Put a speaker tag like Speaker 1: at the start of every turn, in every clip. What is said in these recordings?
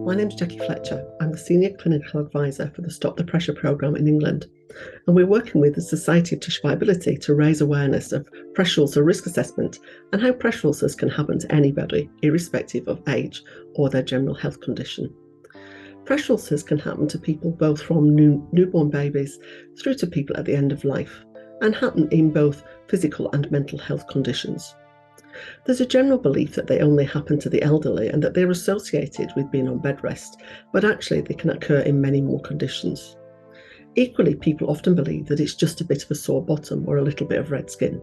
Speaker 1: My name's Jackie Fletcher. I'm the Senior Clinical Advisor for the Stop the Pressure programme in England, and we're working with the Society of Tissue Viability to raise awareness of pressure ulcer risk assessment and how pressure ulcers can happen to anybody, irrespective of age or their general health condition. Pressure ulcers can happen to people both from newborn babies through to people at the end of life, and happen in both physical and mental health conditions. There's a general belief that they only happen to the elderly and that they're associated with being on bed rest, but actually they can occur in many more conditions. Equally, people often believe that it's just a bit of a sore bottom or a little bit of red skin.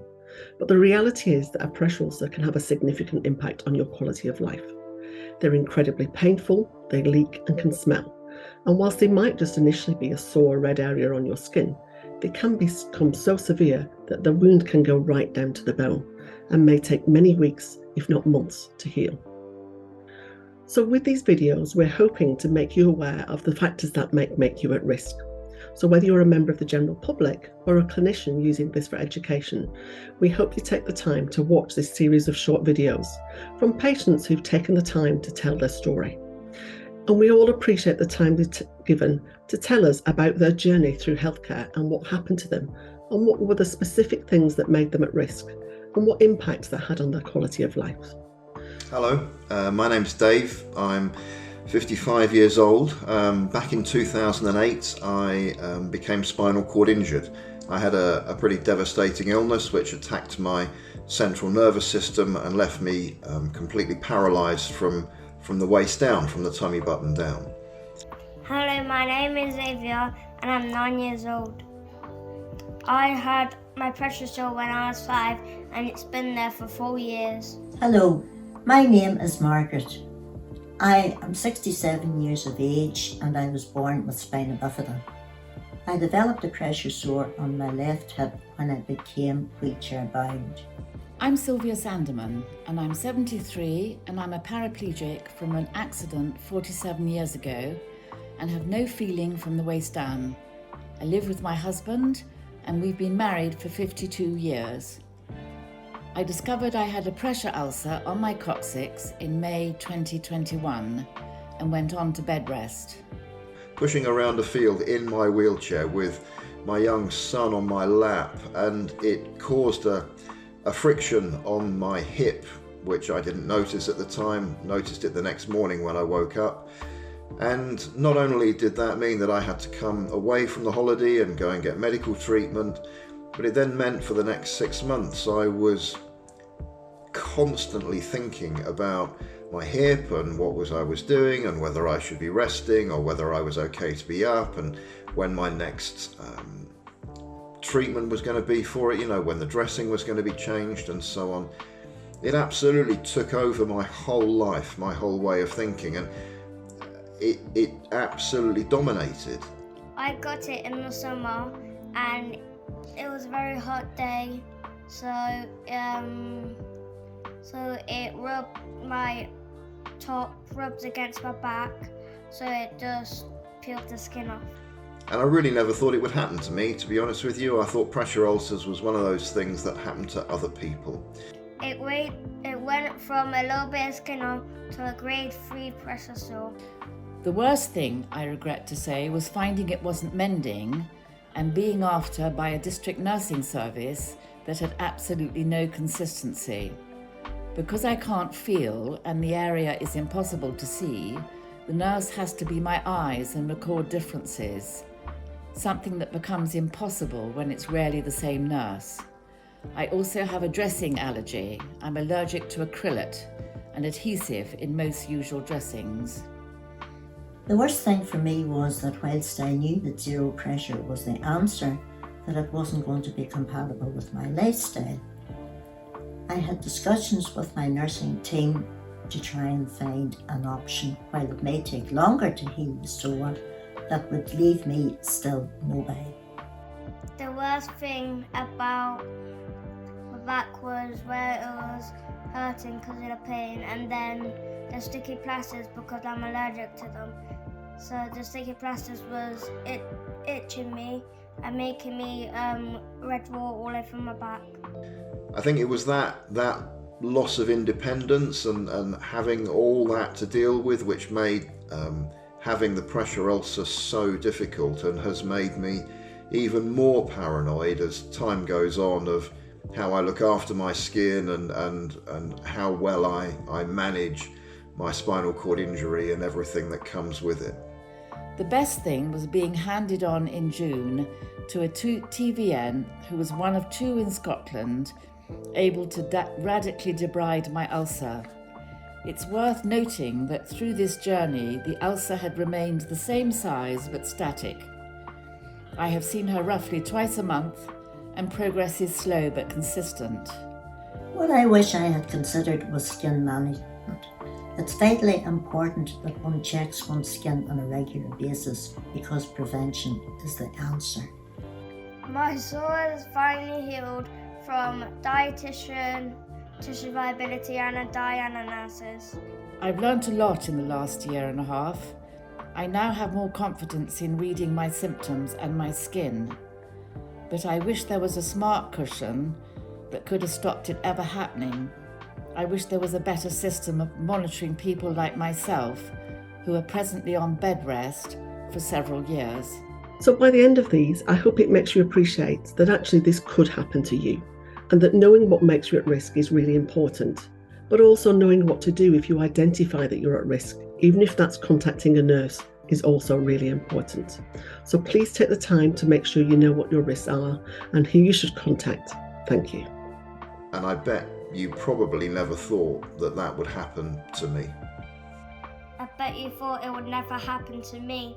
Speaker 1: But the reality is that a pressure ulcer can have a significant impact on your quality of life. They're incredibly painful, they leak and can smell. And whilst they might just initially be a sore red area on your skin, they can become so severe that the wound can go right down to the bone and may take many weeks, if not months, to heal. So with these videos, we're hoping to make you aware of the factors that make you at risk. So whether you're a member of the general public or a clinician using this for education, we hope you take the time to watch this series of short videos from patients who've taken the time to tell their story. And we all appreciate the time given to tell us about their journey through healthcare and what happened to them, and what were the specific things that made them at risk, and what impact that had on their quality of life.
Speaker 2: Hello, my name's Dave. I'm 55 years old. Back in 2008, I became spinal cord injured. I had a pretty devastating illness which attacked my central nervous system and left me completely paralysed from the waist down, from the tummy button down.
Speaker 3: Hello, my name is Xavier and I'm 9 years old. I had my pressure sore when I was 5 and it's been there for 4 years.
Speaker 4: Hello, my name is Margaret. I am 67 years of age and I was born with spina bifida. I developed a pressure sore on my left hip when I became wheelchair bound.
Speaker 5: I'm Sylvia Sanderman and I'm 73 and I'm a paraplegic from an accident 47 years ago and have no feeling from the waist down. I live with my husband and we've been married for 52 years. I discovered I had a pressure ulcer on my coccyx in May 2021 and went on to bed rest.
Speaker 2: Pushing around a field in my wheelchair with my young son on my lap, and it caused a friction on my hip, which I didn't notice at the time, noticed it the next morning when I woke up. And not only did that mean that I had to come away from the holiday and go and get medical treatment, but it then meant for the next 6 months I was constantly thinking about my hip and what I was doing and whether I should be resting or whether I was okay to be up, and when my next treatment was going to be for it, when the dressing was going to be changed and so on. It absolutely took over my whole life, my whole way of thinking, and it absolutely dominated.
Speaker 3: I got it in the summer and it was a very hot day, so it rubbed my top, rubs against my back, so it just peeled the skin off.
Speaker 2: And I really never thought it would happen to me, to be honest with you. I thought pressure ulcers was one of those things that happened to other people.
Speaker 3: It went from a little bit of skin on to a grade 3 pressure sore.
Speaker 5: The worst thing, I regret to say, was finding it wasn't mending and being after by a district nursing service that had absolutely no consistency. Because I can't feel and the area is impossible to see, the nurse has to be my eyes and record differences, something that becomes impossible when it's rarely the same nurse. I also have a dressing allergy. I'm allergic to acrylate, an adhesive in most usual dressings.
Speaker 4: The worst thing for me was that whilst I knew that zero pressure was the answer, that it wasn't going to be compatible with my lifestyle. I had discussions with my nursing team to try and find an option, while it may take longer to heal the sore, that would leave me still mobile.
Speaker 3: The worst thing about my back was where it was hurting because of the pain, and then the sticky plasters because I'm allergic to them. So the sticky plasters was itching me and making me red raw all over my back.
Speaker 2: I think it was that loss of independence and having all that to deal with, which made having the pressure ulcer so difficult, and has made me even more paranoid as time goes on of how I look after my skin and how well I manage my spinal cord injury and everything that comes with it.
Speaker 5: The best thing was being handed on in June to a TVN who was one of two in Scotland able to radically debride my ulcer. It's worth noting that through this journey, the ulcer had remained the same size but static. I have seen her roughly twice a month, and progress is slow but consistent.
Speaker 4: What I wish I had considered was skin management. It's vitally important that one checks one's skin on a regular basis because prevention is the answer.
Speaker 3: My sore is finally healed from dietitian, tissue viability and a dye analysis.
Speaker 5: I've learnt a lot in the last year and a half. I now have more confidence in reading my symptoms and my skin. But I wish there was a smart cushion that could have stopped it ever happening. I wish there was a better system of monitoring people like myself who are presently on bed rest for several years.
Speaker 1: So by the end of these, I hope it makes you appreciate that actually this could happen to you, and that knowing what makes you at risk is really important, but also knowing what to do if you identify that you're at risk, even if that's contacting a nurse, is also really important. So please take the time to make sure you know what your risks are and who you should contact. Thank you.
Speaker 2: And I bet you probably never thought that would happen to me.
Speaker 3: I bet you thought it would never happen to me.